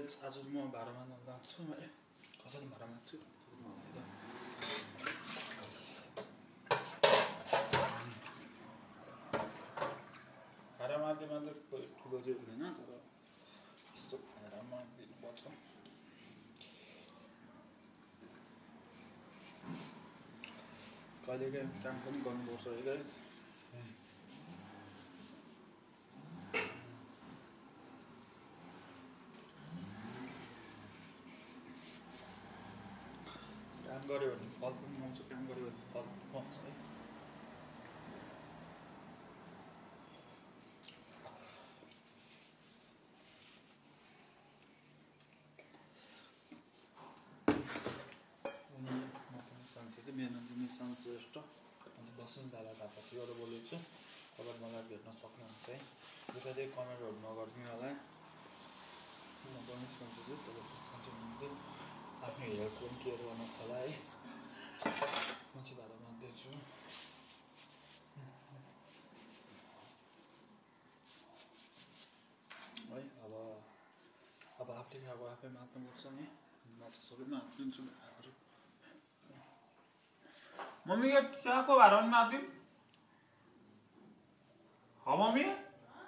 guys आज म भाडा माग्न जान्छु है कसरी भाडा माग्छु भाडा माग्दै कोही ठुलो चाहिँ हुँदैन तर यस्तो भाडा मागिदिनु पर्छ कहिलेकाहीँ काम पनि गर्नुपर्छ है गाइस काम गऱ्यो भने फल पनि पाउँछ काम गऱ्यो भने फल पाउँछ है मेरो नाम चाहिँ निशान श्रेष्ठ अनि बसुन्धरा थापाबाट बोलेको छु तपाईँ मलाई भेट्न सक्नुहुन्छ है कृपया कमेन्टहरू नगरिदिनु होला म पनि सोच्छु तपाईँ आफ्नो हेल्थको पनि केयर गर्नु होला है म चाहिँ भाडा माग्दैछु है अब आफूले अब आफै माग्नुपर्छ नि म त सबै मागिदिन्छु भाडाहरू मम्मी ये चाय को भाड़ा में आती हाँ मम्मी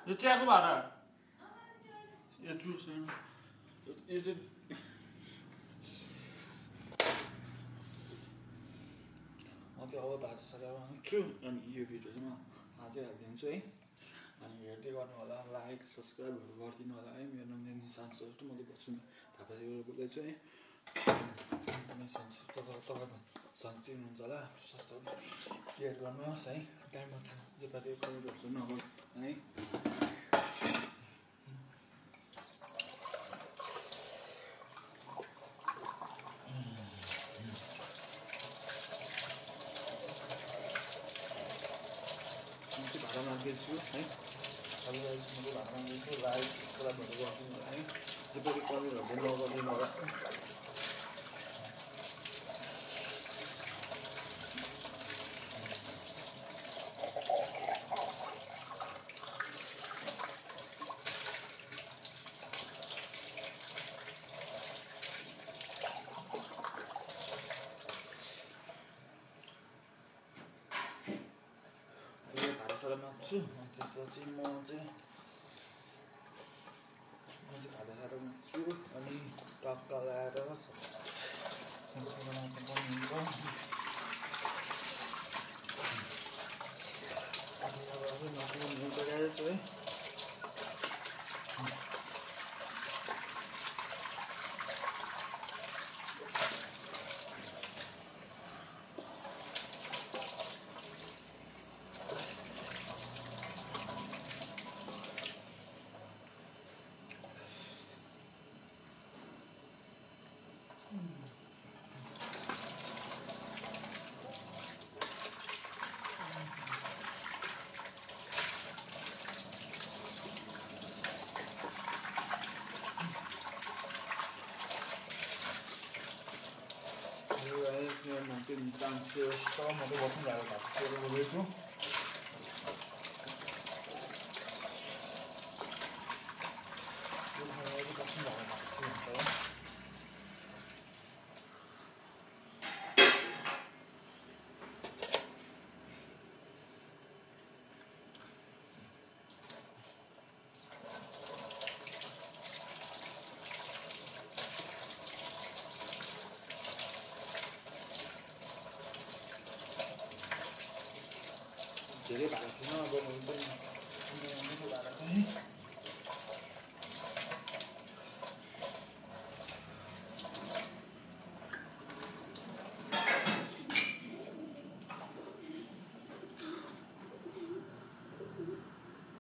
ये चाय को भाड़ा ये जूस है ना ये जो म चाहिँ अब भाडा साडा माग्छु अनि यो भिडियो चाहिँ म आजै हालिदिन्छु है अनि हेर्दै गर्नु होला लाइक सब्सक्राइबहरू गरिदिनु होला है मेरो नाम चाहिँ निशान श्रेष्ठ म चाहिँ बस्छु थापाबाट बोल्दैछु है निशान श्रेष्ठ तपाईँ सन्चै हुनुहुन्छ होला स्वास्थ्य केयर गर्नुहोस् है टाइममा खानु योपालि कमेन्टहरू नगर्नु है भाडा माग्दैछु है सबैलाई म भाडा माग्दैछु लाइक सब्सक्राइबहरू गरिदिनु होला है योपालि कमेन्टहरू नगरिदिनु होला माग्छु अनि त्यसपछि म चाहिँ भाडा साडा माग्छु अनि टक्क लगाएर बनाउनु पनि हुन्छ है मेरो नाम चाहिँ निशान श्रेष्ठ म चाहिँ बसुन्धरा थापाबाट बोलेको धेरै भाडा थिएन अब